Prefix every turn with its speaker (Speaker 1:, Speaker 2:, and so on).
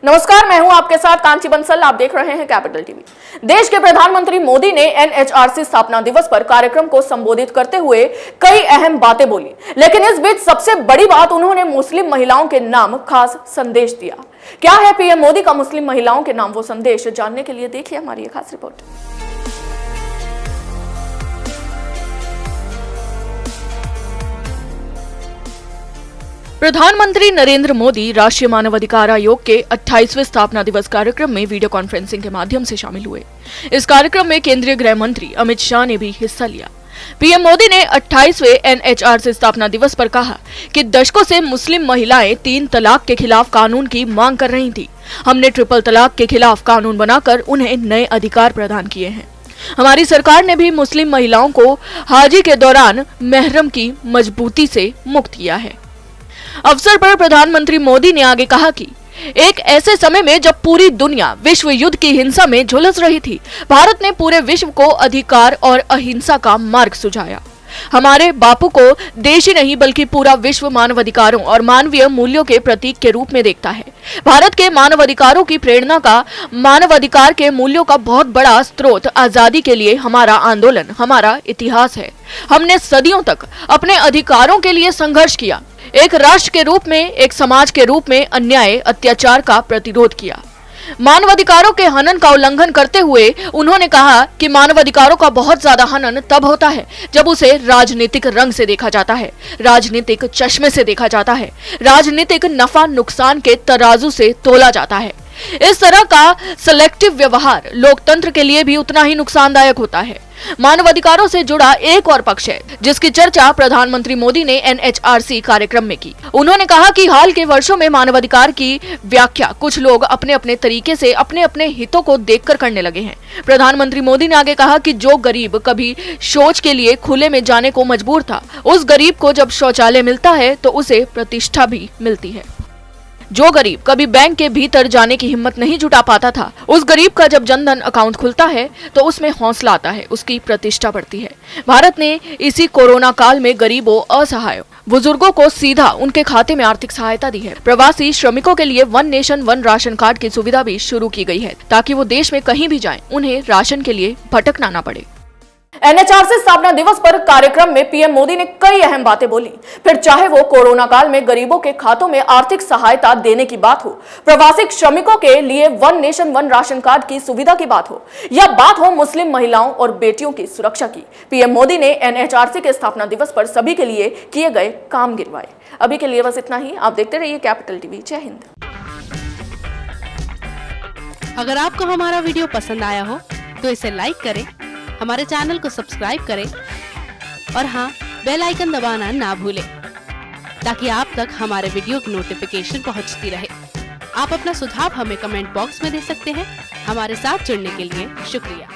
Speaker 1: नमस्कार, मैं हूं आपके साथ कांची बंसल। आप देख रहे हैं कैपिटल टीवी। देश के प्रधानमंत्री मोदी ने एनएचआरसी स्थापना दिवस पर कार्यक्रम को संबोधित करते हुए कई अहम बातें बोली, लेकिन इस बीच सबसे बड़ी बात, उन्होंने मुस्लिम महिलाओं के नाम खास संदेश दिया। क्या है पीएम मोदी का मुस्लिम महिलाओं के नाम वो संदेश? जानने के लिए देखिए हमारी ये खास रिपोर्ट। प्रधानमंत्री नरेंद्र मोदी राष्ट्रीय मानवाधिकार आयोग के 28वें स्थापना दिवस कार्यक्रम में वीडियो कॉन्फ्रेंसिंग के माध्यम से शामिल हुए। इस कार्यक्रम में केंद्रीय गृह मंत्री अमित शाह ने भी हिस्सा लिया। पीएम मोदी ने 28वें एनएचआरसी स्थापना दिवस पर कहा कि दशकों से मुस्लिम महिलाएं 3 तलाक के खिलाफ कानून की मांग कर रही थी। हमने ट्रिपल तलाक के खिलाफ कानून बनाकर उन्हें नए अधिकार प्रदान किए हैं। हमारी सरकार ने भी मुस्लिम महिलाओं को हाजी के दौरान महरम की मजबूती से मुक्त किया है। अवसर पर प्रधानमंत्री मोदी ने आगे कहा कि एक ऐसे समय में जब पूरी दुनिया विश्व युद्ध की हिंसा में झुलस रही थी, भारत ने पूरे विश्व को अधिकार और अहिंसा का मार्ग सुझाया। हमारे बापू को देश ही नहीं बल्कि पूरा विश्व मानवाधिकारों और मानवीय मूल्यों के प्रतीक के रूप में देखता है। भारत के मानवाधिकारों की प्रेरणा का, मानवाधिकार के मूल्यों का बहुत बड़ा स्रोत आजादी के लिए हमारा आंदोलन, हमारा इतिहास है। हमने सदियों तक अपने अधिकारों के लिए संघर्ष किया, एक राष्ट्र के रूप में, एक समाज के रूप में अन्याय, अत्याचार का प्रतिरोध किया। मानवाधिकारों के हनन का उल्लंघन करते हुए उन्होंने कहा कि मानवाधिकारों का बहुत ज्यादा हनन तब होता है जब उसे राजनीतिक रंग से देखा जाता है, राजनीतिक चश्मे से देखा जाता है, राजनीतिक नफा नुकसान के तराजू से तोला जाता है। इस तरह का सिलेक्टिव व्यवहार लोकतंत्र के लिए भी उतना ही नुकसानदायक होता है। मानवाधिकारों से जुड़ा एक और पक्ष है जिसकी चर्चा प्रधानमंत्री मोदी ने एनएचआरसी कार्यक्रम में की। उन्होंने कहा कि हाल के वर्षों में मानवाधिकार की व्याख्या कुछ लोग अपने अपने तरीके से, अपने अपने हितों को देखकर करने लगे हैं। प्रधानमंत्री मोदी ने आगे कहा कि जो गरीब कभी शौच के लिए खुले में जाने को मजबूर था, उस गरीब को जब शौचालय मिलता है तो उसे प्रतिष्ठा भी मिलती है। जो गरीब कभी बैंक के भीतर जाने की हिम्मत नहीं जुटा पाता था, उस गरीब का जब जनधन अकाउंट खुलता है तो उसमें हौसला आता है, उसकी प्रतिष्ठा बढ़ती है। भारत ने इसी कोरोना काल में गरीबों, असहायों, बुजुर्गों को सीधा उनके खाते में आर्थिक सहायता दी है। प्रवासी श्रमिकों के लिए 1 नेशन 1 राशन कार्ड की सुविधा भी शुरू की गई है ताकि वो देश में कहीं भी जाएं, उन्हें राशन के लिए भटकना न पड़े। एनएचआरसी स्थापना दिवस पर कार्यक्रम में पीएम मोदी ने कई अहम बातें बोली। फिर चाहे वो कोरोना काल में गरीबों के खातों में आर्थिक सहायता देने की बात हो, प्रवासी श्रमिकों के लिए 1 नेशन 1 राशन कार्ड की सुविधा की बात हो, या बात हो मुस्लिम महिलाओं और बेटियों की सुरक्षा की, पीएम मोदी ने एनएचआरसी के स्थापना दिवस पर सभी के लिए किए गए काम गिनवाए। अभी के लिए बस इतना ही। आप देखते रहिए कैपिटल टीवी। जय हिंद।
Speaker 2: अगर आपको हमारा वीडियो पसंद आया हो तो इसे लाइक करें, हमारे चैनल को सब्सक्राइब करें और हाँ, बेल आइकन दबाना ना भूलें ताकि आप तक हमारे वीडियो की नोटिफिकेशन पहुंचती रहे। आप अपना सुझाव हमें कमेंट बॉक्स में दे सकते हैं। हमारे साथ जुड़ने के लिए शुक्रिया।